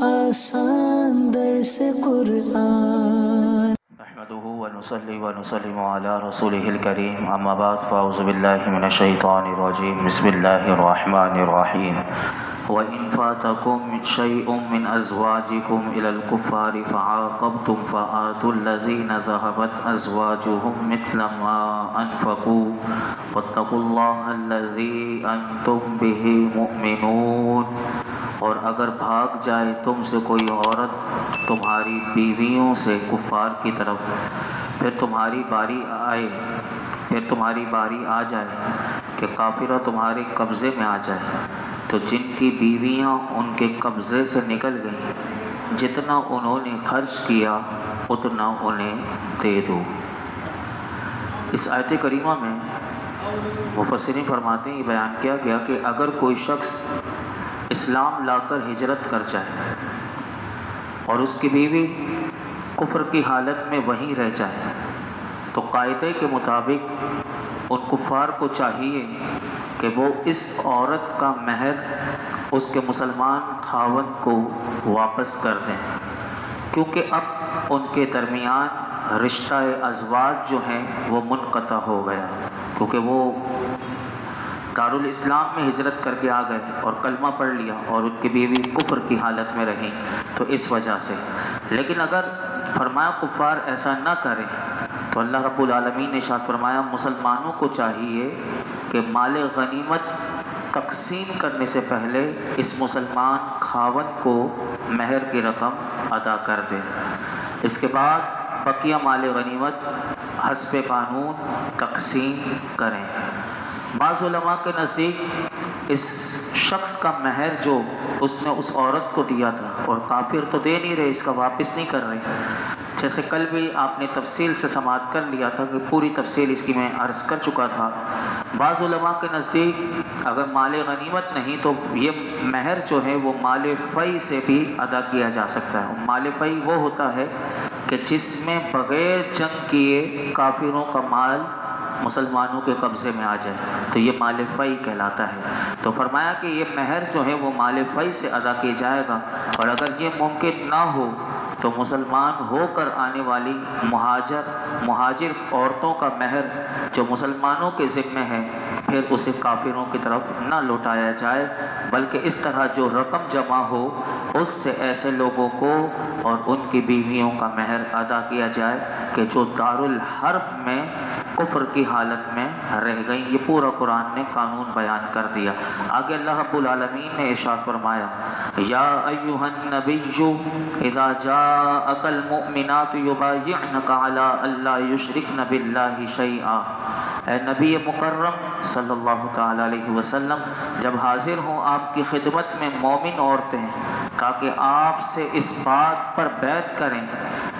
آسان درس قرآن نحمده ونصلي ونسلم على رسوله الكريم اما بعد فاعوذ بالله من الشيطان الرجيم بسم الله الرحمن الرحيم وإن فاتكم شيء من أزواجكم إلى الكفار فعاقبتم فآتوا الذين ذهبت أزواجهم مثل ما أنفقوا واتقوا الله الذي أنتم به مؤمنون۔ اور اگر بھاگ جائے تم سے کوئی عورت تمہاری بیویوں سے کفار کی طرف، پھر تمہاری باری آ جائے کہ کافرہ تمہارے قبضے میں آ جائے، تو جن کی بیویاں ان کے قبضے سے نکل گئیں، جتنا انہوں نے خرچ کیا اتنا انہیں دے دو۔ اس آیت کریمہ میں مفسرین فرماتے ہیں، یہ بیان کیا گیا کہ اگر کوئی شخص اسلام لا کر ہجرت کر جائے اور اس کی بیوی کفر کی حالت میں وہیں رہ جائے، تو قاعدے کے مطابق ان کفار کو چاہیے کہ وہ اس عورت کا مہر اس کے مسلمان خاوند کو واپس کر دیں، کیونکہ اب ان کے درمیان رشتہ ازواج جو ہیں وہ منقطع ہو گیا، کیونکہ وہ دارالاسلام میں ہجرت کر کے آ گئے اور کلمہ پڑھ لیا اور ان کی بیوی کفر کی حالت میں رہیں، تو اس وجہ سے۔ لیکن اگر فرمایا کفار ایسا نہ کریں تو اللہ رب العالمین نے ارشاد فرمایا مسلمانوں کو چاہیے کہ مال غنیمت تقسیم کرنے سے پہلے اس مسلمان خاوند کو مہر کی رقم ادا کر دیں، اس کے بعد بقیہ مال غنیمت حسب قانون تقسیم کریں۔ بعض علماء کے نزدیک اس شخص کا مہر جو اس نے اس عورت کو دیا تھا، اور کافر تو دے نہیں رہے، اس کا واپس نہیں کر رہے، جیسے کل بھی آپ نے تفصیل سے سماعت کر لیا تھا کہ پوری تفصیل اس کی میں عرض کر چکا تھا۔ بعض علماء کے نزدیک اگر مال غنیمت نہیں تو یہ مہر جو ہے وہ مال فی سے بھی ادا کیا جا سکتا ہے۔ مال فی وہ ہوتا ہے کہ جس میں بغیر جنگ کیے کافروں کا مال مسلمانوں کے قبضے میں آ جائے، تو یہ مال فی کہلاتا ہے۔ تو فرمایا کہ یہ مہر جو ہے وہ مال فی سے ادا کیا جائے گا، اور اگر یہ ممکن نہ ہو تو مسلمان ہو کر آنے والی مہاجر عورتوں کا مہر جو مسلمانوں کے ذمہ ہے، پھر اسے کافروں کی طرف نہ لوٹایا جائے، بلکہ اس طرح جو رقم جمع ہو اس سے ایسے لوگوں کو اور ان کی بیویوں کا مہر ادا کیا جائے کہ جو دارالحرب میں کفر کی حالت میں رہ گئی۔ یہ پورا قرآن نے قانون بیان کر دیا۔ آگے اللہ رب العالمین نے ارشاد فرمایا، یا ایھا النبی اذا جاءک المؤمنات یبایعنک علی الا یشرکن باللہ شیئا، اے نبی مکرم صلی اللہ تعالی علیہ وسلم، جب حاضر ہوں آپ کی خدمت میں مومن عورتیں تاکہ آپ سے اس بات پر بیعت کریں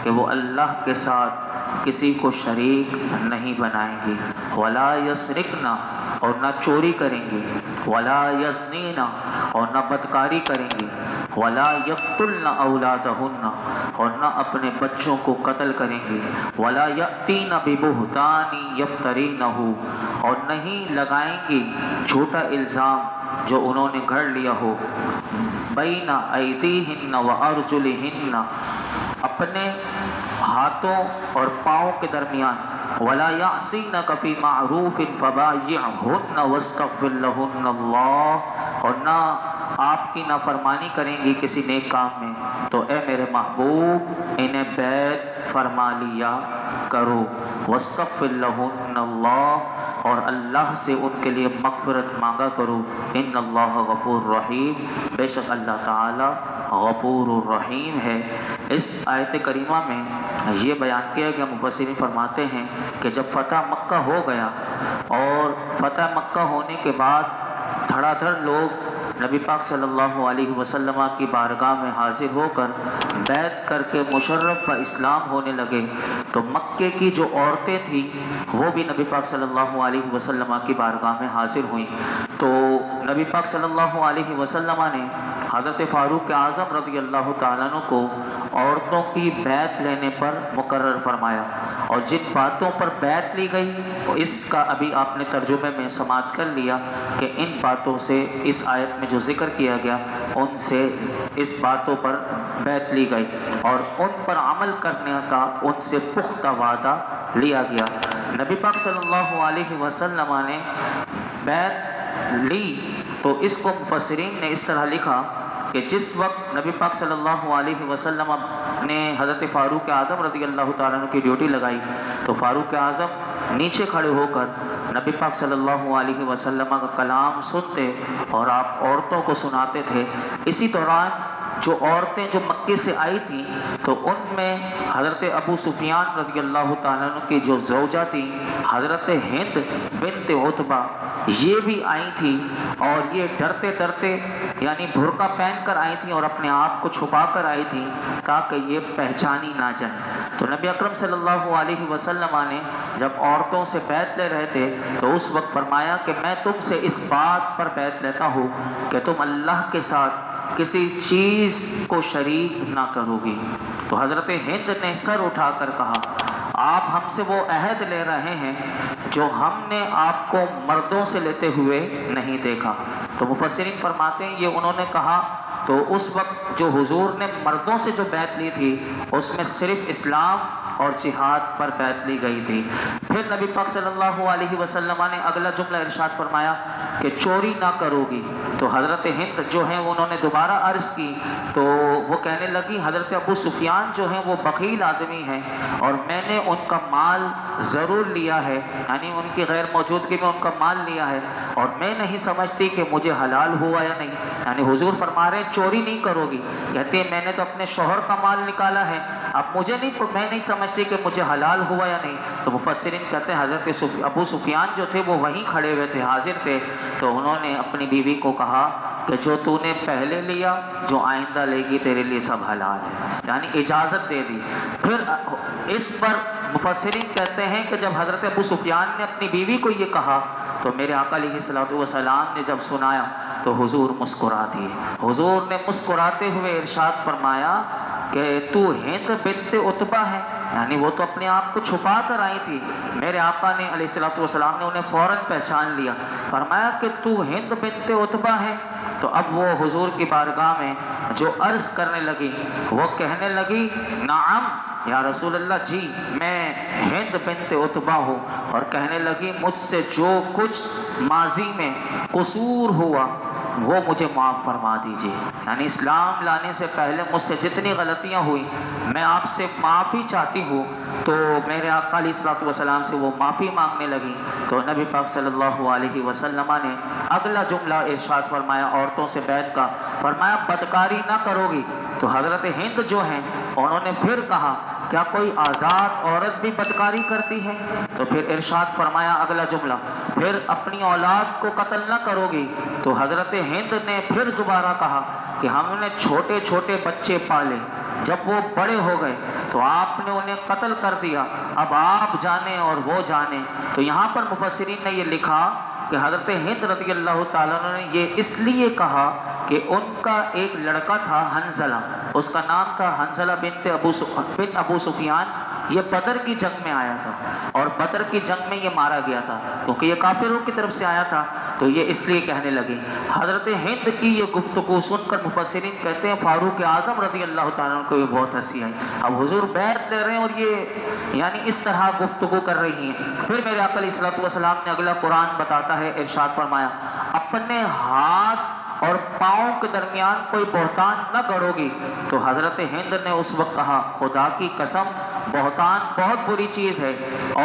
کہ وہ اللہ کے ساتھ کسی کو شریک نہیں بنائیں گی، ولا یسرقن، اور نہ چوری کریں گی، ولا یزنین، اور نہ بدکاری کریں گی، ولا یقتلن اولادہن، اور نہ اپنے بچوں کو قتل کریں گی، ولا یأتین ببہتان یفترینہ، اور نہیں لگائیں گی جھوٹا الزام جو انہوں نے گھڑ لیا ہو، بین ایدیہن وارجلہن، اپنے ہاتھوں اور پاؤں کے درمیان، ولا یعصینک فی معروف فبایعہن واستغفر لہن اللہ، اور نہ آپ کی نافرمانی کریں گی کسی نیک کام میں تو اے میرے محبوب انہیں بیعت فرما لیا کرو، واستغفر لہن اللہ، اور اللہ سے ان کے لیے مغفرت مانگا کرو، ان اللہ غفور رحیم، بے شک اللہ تعالی غفور الرحیم ہے۔ اس آیت کریمہ میں یہ بیان کیا کہ مفسرین فرماتے ہیں کہ جب فتح مکہ ہو گیا اور فتح مکہ ہونے کے بعد دھڑا دھڑ لوگ نبی پاک صلی اللہ علیہ وسلم کی بارگاہ میں حاضر ہو کر بیعت کر کے مشرف و اسلام ہونے لگے، تو مکے کی جو عورتیں تھیں وہ بھی نبی پاک صلی اللہ علیہ وسلم کی بارگاہ میں حاضر ہوئیں، تو نبی پاک صلی اللہ علیہ وسلم نے حضرت فاروق اعظم رضی اللہ تعالیٰ عنہ کو عورتوں کی بیعت لینے پر مقرر فرمایا، اور جن باتوں پر بیعت لی گئی اس کا ابھی آپ نے ترجمے میں سماعت کر لیا کہ ان باتوں سے، اس آیت میں جو ذکر کیا گیا ان سے اس باتوں پر بیعت لی گئی اور ان پر عمل کرنے کا ان سے پختہ وعدہ لیا گیا۔ نبی پاک صلی اللہ علیہ وسلم نے بیعت لی تو اس کو مفسرین نے اس طرح لکھا کہ جس وقت نبی پاک صلی اللہ علیہ وسلم نے حضرت فاروق اعظم رضی اللہ تعالیٰ عنہ کی ڈیوٹی لگائی تو فاروق اعظم نیچے کھڑے ہو کر نبی پاک صلی اللہ علیہ وسلم کا کلام سنتے اور آپ عورتوں کو سناتے تھے۔ اسی دوران جو عورتیں جو مکے سے آئی تھیں تو ان میں حضرت ابو سفیان رضی اللہ تعالیٰ عنہ کی جو زوجہ تھی حضرت ہند بنت عتبہ یہ بھی آئی تھی، اور یہ ڈرتے ڈرتے یعنی برقع پہن کر آئی تھیں اور اپنے آپ کو چھپا کر آئی تھیں تاکہ یہ پہچانی نہ جائیں۔ تو نبی اکرم صلی اللہ علیہ وسلم نے جب عورتوں سے بیعت لے رہے تھے تو اس وقت فرمایا کہ میں تم سے اس بات پر بیعت لیتا ہوں کہ تم اللہ کے ساتھ کسی چیز کو شریک نہ کرو گی۔ تو حضرت ہند نے سر اٹھا کر کہا آپ ہم سے وہ عہد لے رہے ہیں جو ہم نے آپ کو مردوں سے لیتے ہوئے نہیں دیکھا۔ تو مفسرین فرماتے ہیں یہ انہوں نے کہا تو اس وقت جو حضور نے مردوں سے جو بیعت لی تھی اس میں صرف اسلام اور جہاد پر بیعت لی گئی تھی۔ پھر نبی پاک صلی اللہ علیہ وسلم نے اگلا جملہ ارشاد فرمایا کہ چوری نہ کرو گی۔ تو حضرت ہند جو ہیں انہوں نے دوبارہ عرض کی تو وہ کہنے لگی حضرت ابو سفیان جو ہیں وہ بخیل آدمی ہیں اور میں نے ان کا مال ضرور لیا ہے، یعنی ان کی غیر موجودگی میں ان کا مال لیا ہے، اور میں نہیں سمجھتی کہ مجھے حلال ہوا یا نہیں۔ یعنی حضور فرما رہے ہیں چوری نہیں کرو گی، کہتے ہیں میں نے تو اپنے شوہر کا مال نکالا ہے، اب میں نہیں سمجھتی کہ مجھے حلال ہوا یا نہیں۔ تو مفسرین کہتے ہیں حضرت ابو سفیان جو تھے وہ وہیں کھڑے ہوئے تھے، حاضر تھے، تو انہوں نے اپنی بیوی کو کہا کہ جو تو نے پہلے لیا جو آئندہ لے گی تیرے لیے سب حلال ہے، یعنی اجازت دے دی۔ پھر اس پر مفسرین کہتے ہیں کہ جب حضرت ابو سفیان نے اپنی بیوی کو یہ کہا تو میرے آقا علیہ الصلوۃ والسلام نے جب سنایا تو حضور مسکرا دیے۔ حضور نے مسکراتے ہوئے ارشاد فرمایا کہ تو ہند بنت عتبہ ہے، یعنی وہ تو اپنے آپ کو چھپا کر آئی تھی۔ میرے آقا نے علیہ الصلوۃ والسلام نے انہیں فوراً پہچان لیا، فرمایا کہ تو ہند بنت عتبہ ہے۔ تو اب وہ حضور کی بارگاہ میں جو عرض کرنے لگی وہ کہنے لگی نعم یا رسول اللہ، جی میں ہند بنت عتبہ ہوں، اور کہنے لگی مجھ سے جو کچھ ماضی میں قصور ہوا وہ مجھے معاف فرما دیجیے، یعنی اسلام لانے سے پہلے مجھ سے جتنی غلطیاں ہوئی میں آپ سے معافی چاہتی ہوں۔ تو میرے آقا علیہ الصلوۃ والسلام سے وہ معافی مانگنے لگی تو نبی پاک صلی اللہ علیہ وسلم نے اگلا جملہ ارشاد فرمایا عورتوں سے بیعت کا، فرمایا بدکاری نہ کرو گی۔ تو حضرت ہند جو ہیں انہوں نے پھر کہا کیا کوئی آزاد عورت بھی بدکاری کرتی ہے؟ تو پھر ارشاد فرمایا اگلا جملہ پھر اپنی اولاد کو قتل نہ کرو گی۔ تو حضرت ہند نے پھر دوبارہ کہا کہ ہم نے چھوٹے چھوٹے بچے پالے، جب وہ بڑے ہو گئے تو آپ نے انہیں قتل کر دیا، اب آپ جانیں اور وہ جانیں۔ تو یہاں پر مفسرین نے یہ لکھا کہ حضرت ہند رضی اللہ تعالیٰ عنہ نے یہ اس لیے کہا کہ ان کا ایک لڑکا تھا حنظلہ، اس کا نام تھا حنظلہ بن ابو سفیان، یہ بدر کی جنگ میں آیا تھا اور بدر کی جنگ میں یہ مارا گیا تھا کیونکہ یہ کافروں کی طرف سے آیا تھا، تو یہ اس لیے کہنے لگی۔ حضرت ہند کی یہ گفتگو سن کر مفسرین کہتے ہیں فاروق اعظم رضی اللہ تعالیٰ عنہ کو بھی بہت ہنسی آئی، اب حضور بیعت لے رہے ہیں اور یہ یعنی اس طرح گفتگو کر رہی ہیں۔ پھر میرے آقا علیہ الصلوۃ والسلام نے اگلا قرآن بتاتا ہے، ارشاد فرمایا اپنے ہاتھ اور پاؤں کے درمیان کوئی بہتان نہ گڑو گی۔ تو حضرت ہند نے اس وقت کہا خدا کی قسم بہتان بہت بری چیز ہے،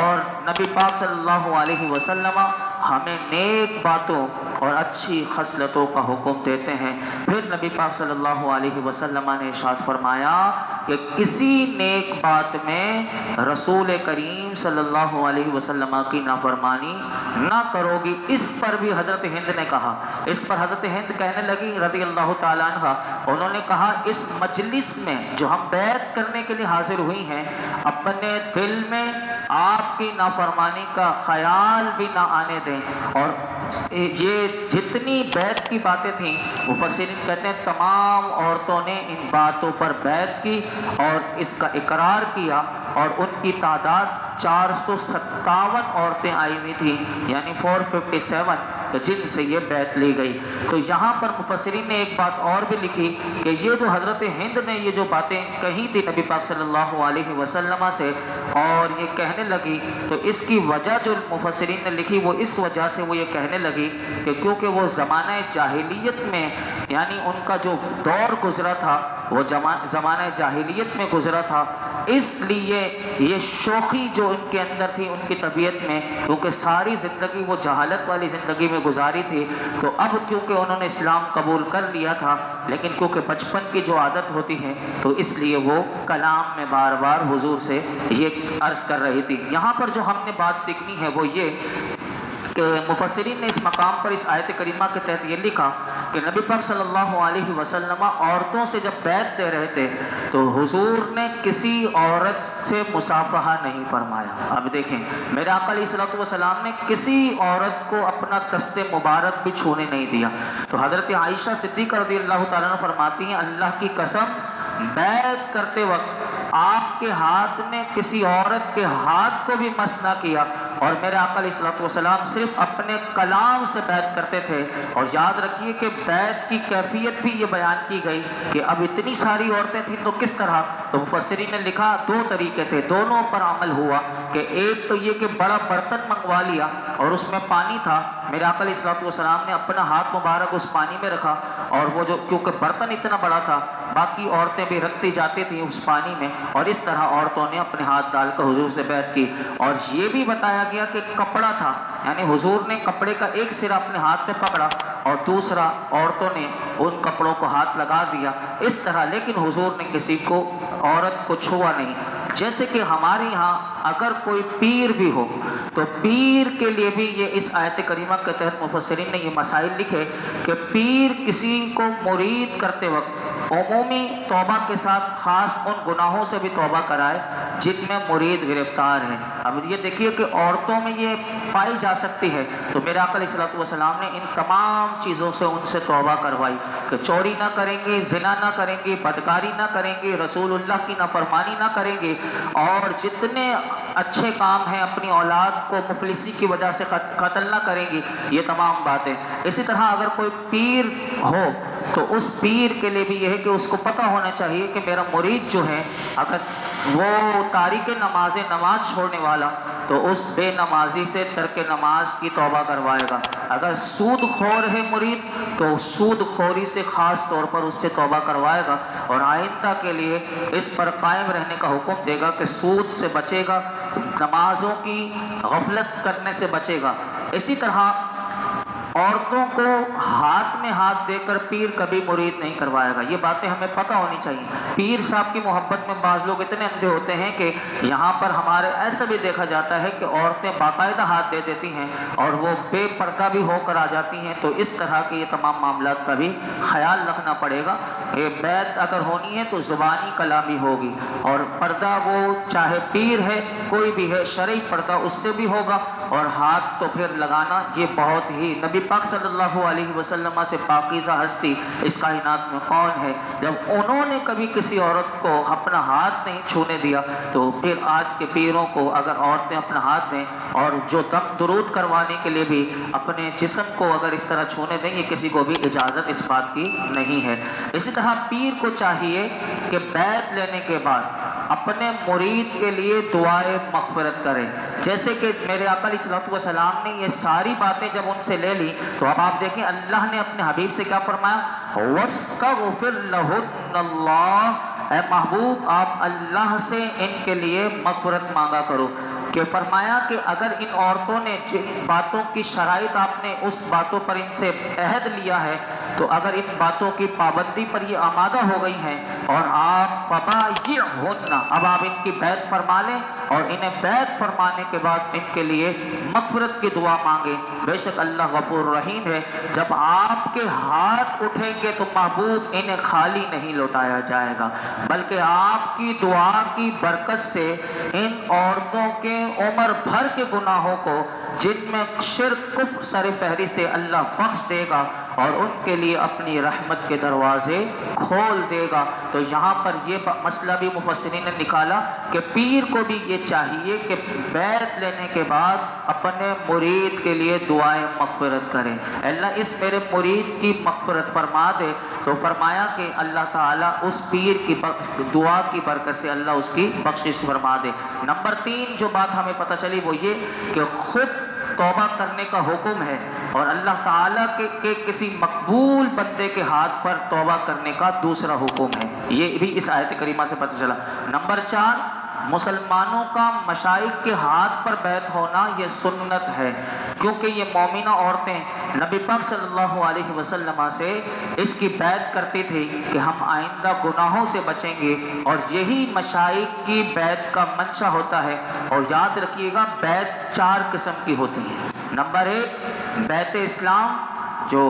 اور نبی پاک صلی اللہ علیہ وسلم ہمیں نیک باتوں اور اچھی خصلتوں کا حکم دیتے ہیں۔ پھر نبی پاک صلی اللہ علیہ وسلم نے ارشاد فرمایا کہ کسی نیک بات میں رسول کریم صلی اللہ علیہ وسلم کی نافرمانی نہ کرو گی۔ اس پر بھی حضرت ہند نے کہا، اس پر حضرت ہند کہنے لگی رضی اللہ تعالیٰ عنہ، انہوں نے کہا اس مجلس میں جو ہم بیعت کرنے کے لیے حاضر ہوئی ہیں اپنے دل میں آپ کی نافرمانی کا خیال بھی نہ آنے دیں، اور یہ جتنی بیعت کی باتیں تھیں مفسرین کہتے ہیں تمام عورتوں نے ان باتوں پر بیعت کی اور اس کا اقرار کیا، اور ان کی تعداد 457 عورتیں آئی ہوئی تھیں، یعنی 457 جن سے یہ بیعت لی گئی۔ تو یہاں پر مفسرین نے ایک بات اور بھی لکھی کہ یہ جو حضرت ہند نے یہ جو باتیں کہی تھی نبی پاک صلی اللہ علیہ وسلم سے اور یہ کہنے لگی، تو اس کی وجہ جو مفسرین نے لکھی وہ اس وجہ سے وہ یہ کہنے لگی کہ کیونکہ وہ زمانہ جاہلیت میں، یعنی ان کا جو دور گزرا تھا وہ زمانہ جاہلیت میں گزرا تھا، اس لیے یہ شوخی جو ان کے اندر تھی ان کی طبیعت میں، کیونکہ ساری زندگی وہ جہالت والی زندگی میں گزاری تھی، تو اب کیونکہ انہوں نے اسلام قبول کر لیا تھا، لیکن کیونکہ بچپن کی جو عادت ہوتی ہے تو اس لیے وہ کلام میں بار بار حضور سے یہ عرض کر رہی تھی۔ یہاں پر جو ہم نے بات سیکھنی ہے وہ یہ کہ مفسرین نے اس مقام پر اس آیت کریمہ کے تحت یہ لکھا کہ نبی پاک صلی اللہ علیہ وسلم عورتوں سے جب بیعت دے رہے تھے تو حضور نے کسی عورت سے مصافحہ نہیں فرمایا۔ اب دیکھیں میرے آقا علیہ الصلوۃ والسلام نے کسی عورت کو اپنا دست مبارک بھی چھونے نہیں دیا۔ تو حضرت عائشہ صدیقہ رضی اللہ تعالیٰ عنہ فرماتی ہیں اللہ کی قسم بیعت کرتے وقت آپ کے ہاتھ نے کسی عورت کے ہاتھ کو بھی مس نہ کیا، اور میرے آقا علیہ الصلوۃ والسلام صرف اپنے کلام سے بیعت کرتے تھے۔ اور یاد رکھیے کہ بیعت کی کیفیت بھی یہ بیان کی گئی کہ اب اتنی ساری عورتیں تھیں تو کس طرح، تو مفسرین نے لکھا دو طریقے تھے، دونوں پر عمل ہوا کہ ایک تو یہ کہ بڑا برتن منگوا لیا اور اس میں پانی تھا، میرے آقا علیہ الصلوۃ والسلام نے اپنا ہاتھ مبارک اس پانی میں رکھا، اور وہ جو کیونکہ برتن اتنا بڑا تھا باقی عورتیں بھی رکھتی جاتی تھیں اس پانی میں، اور اس طرح عورتوں نے اپنے ہاتھ ڈال کر حضور سے بیعت کی۔ اور یہ بھی بتایا گیا کہ کپڑا تھا، یعنی حضور نے کپڑے کا ایک سرا اپنے ہاتھ پہ پکڑا اور دوسرا عورتوں نے ان کپڑوں کو ہاتھ لگا دیا اس طرح، لیکن حضور نے کسی کو عورت کو چھوا نہیں۔ جیسے کہ ہمارے یہاں اگر کوئی پیر بھی ہو تو پیر کے لیے بھی یہ اس آیت کریمہ کے تحت مفسرین نے یہ مسائل لکھے کہ پیر کسی کو مرید کرتے وقت عمومی توبہ کے ساتھ خاص ان گناہوں سے بھی توبہ کرائے جن میں مرید گرفتار ہے۔ اب یہ دیکھیے کہ عورتوں میں یہ پائی جا سکتی ہے، تو میرے آقا علیہ الصلوۃ والسلام نے ان تمام چیزوں سے ان سے توبہ کروائی کہ چوری نہ کریں گی، زنا نہ کریں گی، بدکاری نہ کریں گی، رسول اللہ کی نافرمانی نہ کریں گی، اور جتنے اچھے کام ہیں اپنی اولاد کو مفلسی کی وجہ سے قتل نہ کریں گی، یہ تمام باتیں۔ اسی طرح اگر کوئی پیر ہو تو اس پیر کے لیے بھی یہ ہے کہ اس کو پتہ ہونا چاہیے کہ میرا مرید جو ہے اگر وہ تارک نماز چھوڑنے والا تو اس بے نمازی سے ترک نماز کی توبہ کروائے گا، اگر سود خور ہے مرید تو سود خوری سے خاص طور پر اس سے توبہ کروائے گا، اور آئندہ کے لیے اس پر قائم رہنے کا حکم دے گا کہ سود سے بچے گا، نمازوں کی غفلت کرنے سے بچے گا۔ اسی طرح عورتوں کو ہاتھ میں ہاتھ دے کر پیر کبھی مرید نہیں کروائے گا، یہ باتیں ہمیں پتہ ہونی چاہیے۔ پیر صاحب کی محبت میں بعض لوگ اتنے اندھے ہوتے ہیں کہ یہاں پر ہمارے ایسا بھی دیکھا جاتا ہے کہ عورتیں باقاعدہ ہاتھ دے دیتی ہیں اور وہ بے پردہ بھی ہو کر آ جاتی ہیں، تو اس طرح کے یہ تمام معاملات کا بھی خیال رکھنا پڑے گا۔ یہ بیعت اگر ہونی ہے تو زبانی کلامی ہوگی، اور پردہ وہ چاہے پیر ہے کوئی بھی ہے شرعی پردہ اس سے بھی ہوگا، اور ہاتھ تو پھر لگانا یہ بہت ہی، نبی پاک صلی اللہ علیہ وسلم سے پاکیزہ ہستی اس کائنات میں کون ہے، جب انہوں نے کبھی کسی عورت کو اپنا ہاتھ نہیں چھونے دیا تو پھر آج کے پیروں کو اگر عورتیں اپنا ہاتھ دیں اور جو دم درود کروانے کے لیے بھی اپنے جسم کو اگر اس طرح چھونے دیں، یہ کسی کو بھی اجازت اس بات کی نہیں ہے۔ اسی طرح پیر کو چاہیے کہ بیعت لینے کے بعد اپنے مرید کے لیے دعائے مغفرت کرے، جیسے کہ میرے آقا علیہ الصلوۃ والسلام نے یہ ساری باتیں جب ان سے لے لی تو اب آپ دیکھیں اللہ نے اپنے حبیب سے کیا فرمایا، وَاسْتَغْفِرْ لَهُنَّ اللَّهُ، اے محبوب آپ اللہ سے ان کے لیے مغفرت مانگا کرو، کہ فرمایا کہ اگر ان عورتوں نے جن باتوں کی شرائط آپ نے اس باتوں پر ان سے عہد لیا ہے تو اگر ان باتوں کی پابندی پر یہ آمادہ ہو گئی ہیں اور آپ فبایعہن، اب آپ ان کی بیعت فرما لیں اور انہیں بیعت فرمانے کے بعد ان کے لیے مغفرت کی دعا مانگیں، بے شک اللہ غفور رحیم ہے۔ جب آپ کے ہاتھ اٹھیں گے تو محبوب انہیں خالی نہیں لوٹایا جائے گا، بلکہ آپ کی دعا کی برکت سے ان عورتوں کے عمر بھر کے گناہوں کو، جن میں شرک کفر سر فہرست سے، اللہ بخش دے گا اور ان کے لیے اپنی رحمت کے دروازے کھول دے گا۔ تو یہاں پر یہ مسئلہ بھی مفسرین نے نکالا کہ پیر کو بھی یہ چاہیے کہ بیعت لینے کے بعد اپنے مرید کے لیے دعائیں مغفرت کریں، اللہ اس میرے مرید کی مغفرت فرما دے۔ تو فرمایا کہ اللہ تعالیٰ اس پیر کی دعا کی برکت سے اللہ اس کی بخشش فرما دے۔ نمبر 3 جو بات ہمیں پتہ چلی وہ یہ کہ خود توبہ کرنے کا حکم ہے اور اللہ تعالیٰ کے کسی مقبول بندے کے ہاتھ پر توبہ کرنے کا دوسرا حکم ہے، یہ بھی اس آیت کریمہ سے پتہ چلا۔ نمبر 4 مسلمانوں کا مشائخ کے ہاتھ پر بیعت ہونا یہ سنت ہے، کیونکہ یہ مومنہ عورتیں نبی پاک صلی اللہ علیہ وسلم سے اس کی بیعت کرتی تھی کہ ہم آئندہ گناہوں سے بچیں گے، اور یہی مشائخ کی بیعت کا منشا ہوتا ہے۔ اور یاد رکھیے گا بیعت 4 قسم کی ہوتی ہے۔ نمبر 1 بیعت اسلام، جو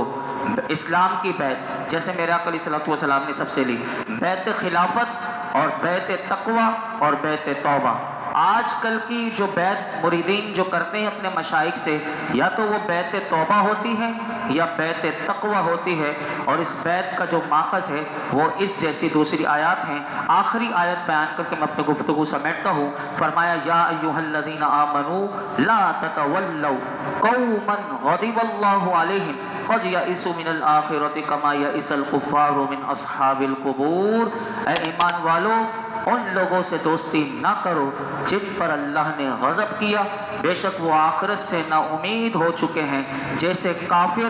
اسلام کی بیعت، جیسے میرے آقا علیہ الصلوۃ والسلام نے سب سے لی، بیعت خلافت اور بیعت تقوی اور بیعت توبہ۔ آج کل کی جو بیعت مریدین جو کرتے ہیں اپنے مشائخ سے، یا تو وہ بیعت توبہ ہوتی ہے یا بیعت تقوی ہوتی ہے، اور اس بیعت کا جو ماخذ ہے وہ اس جیسی دوسری آیات ہیں۔ آخری آیت بیان کر کے میں اپنی گفتگو سمیٹتا ہوں۔ فرمایا یا ایھا الذین آمنوا لا تتولوا قوما غضب اللہ علیہم قد یئسوا من الآخرۃ کما یئس الکفار من اصحاب القبور۔ اے ایمان والو، ان لوگوں سے دوستی نہ کرو جن پر اللہ نے غضب کیا، بے شک وہ آخرت سے نا امید ہو چکے ہیں، جیسے کافر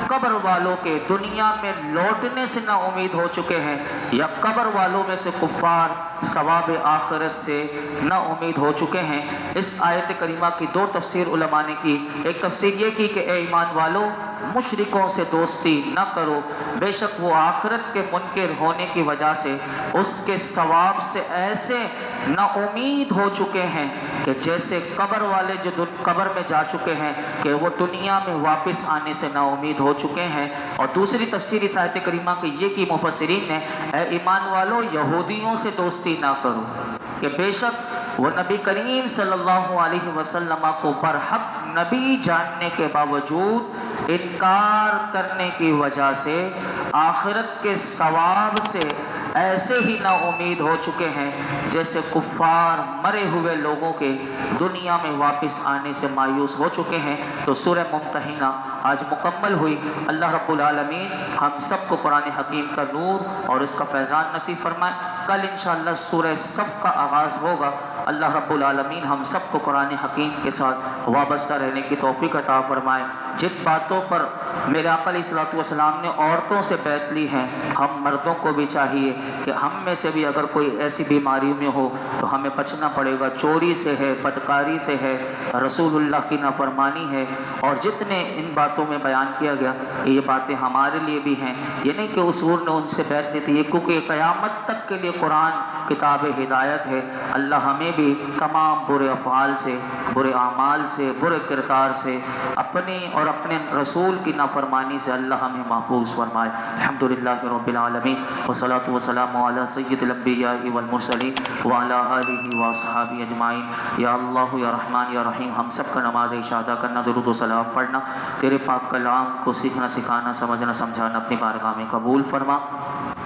قبر والوں کے دنیا میں لوٹنے سے نا امید ہو چکے ہیں، یا قبر والوں میں سے کفار ثواب آخرت سے نا امید ہو چکے ہیں۔ اس آیت کریمہ کی 2 تفسیر علماء نے کی۔ ایک تفسیر یہ کی کہ اے ایمان والو، مشرکوں سے دوستی نہ کرو، بے شک وہ آخرت کے منکر ہونے کی وجہ سے اس کے ثواب سے ایسے نا امید ہو چکے ہیں کہ جیسے قبر والے جو قبر میں جا چکے ہیں کہ وہ دنیا میں واپس آنے سے نا امید ہو چکے ہیں۔ اور دوسری تفسیر اس آیت کریمہ کی یہ کی مفسرین نے، اے ایمان والو، یہودیوں سے دوستی نہ کرو کہ بے شک وہ نبی کریم صلی اللہ علیہ وسلم کو برحق نبی جاننے کے باوجود انکار کرنے کی وجہ سے آخرت کے ثواب سے ایسے ہی نا امید ہو چکے ہیں جیسے کفار مرے ہوئے لوگوں کے دنیا میں واپس آنے سے مایوس ہو چکے ہیں۔ تو سورہ ممتحنہ آج مکمل ہوئی۔ اللہ رب العالمین ہم سب کو قرآن حکیم کا نور اور اس کا فیضان نصیب فرمائے۔ کل انشاءاللہ سورہ صف کا آغاز ہوگا۔ اللہ رب العالمین ہم سب کو قرآن حکیم کے ساتھ وابستہ رہنے کی توفیق عطا فرمائے۔ جن باتوں پر میرے آقا علیہ الصلوۃ والسلام نے عورتوں سے بیعت لی ہے، ہم مردوں کو بھی چاہیے کہ ہم میں سے بھی اگر کوئی ایسی بیماری میں ہو تو ہمیں بچنا پڑے گا۔ چوری سے ہے، بدکاری سے ہے، رسول اللہ کی نافرمانی ہے، اور جتنے ان باتوں میں بیان کیا گیا یہ باتیں ہمارے لیے بھی ہیں۔ یہ نہیں کہ حضور نے ان سے بیعت لی تھی، کیونکہ یہ قیامت تک کے لیے قرآن کتاب ہدایت ہے۔ اللہ ہمیں بھی تمام برے افعال سے، برے اعمال سے، برے کردار سے، اپنی اور اپنے رسول کی نافرمانی سے اللہ ہمیں محفوظ فرمائے۔ الحمدللہ رب العالمین، والصلاۃ والسلام علی سید الانبیاء والمرسلین وعلی آلہ واصحابہ اجمعین۔ یا اللہ یا رحمان یا رحیم، ہم سب کا نماز عشاء ادا کرنا، درود و سلام پڑھنا، تیرے پاک کلام کو سیکھنا، سکھانا، سمجھنا، سمجھانا اپنی بارگاہ میں قبول فرما۔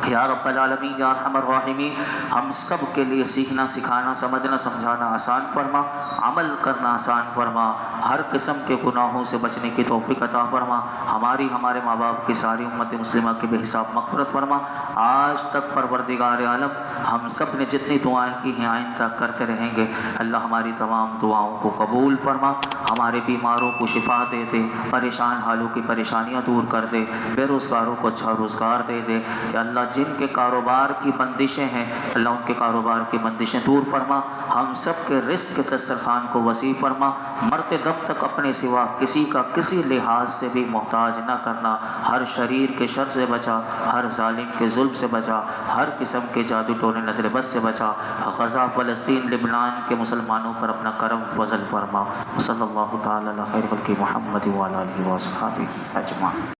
یا رب العالمین یا ارحم الراحمین، ہم سب کے لیے سیکھنا، سکھانا، سمجھنا، سمجھانا آسان فرما، عمل کرنا آسان فرما، ہر قسم کے گناہوں سے بچنے کی توفیق عطا فرما، ہماری، ہمارے ماں باپ کی، ساری امت مسلمہ کی بے حساب مغفرت فرما۔ آج تک پروردگار عالم ہم سب نے جتنی دعائیں کی ہیں آئندہ کرتے رہیں گے، اللہ ہماری تمام دعاؤں کو قبول فرما۔ ہمارے بیماروں کو شفا دے دے، پریشان حالوں کی پریشانیاں دور کر دے، بے روزگاروں کو اچھا روزگار دے دے۔ یا اللہ جن کے کاروبار کی بندشیں ہیں اللہ ان کے کاروبار کی بندشیں دور فرما، ہم سب کے رزق کے دسترخوان کو وسیع فرما، مرتے دم تک اپنے سوا کسی کا کسی لحاظ سے بھی محتاج نہ کرنا، ہر شریر کے شر سے بچا، ہر ظالم کے ظلم سے بچا، ہر قسم کے جادو ٹونے نظر بد سے بچا۔ غزہ، فلسطین، لبنان کے مسلمانوں پر اپنا کرم فضل فرما۔ صلی اللہ تعالی علی خیر خلق محمد وعلی آلہ وصحبہ اجمعین۔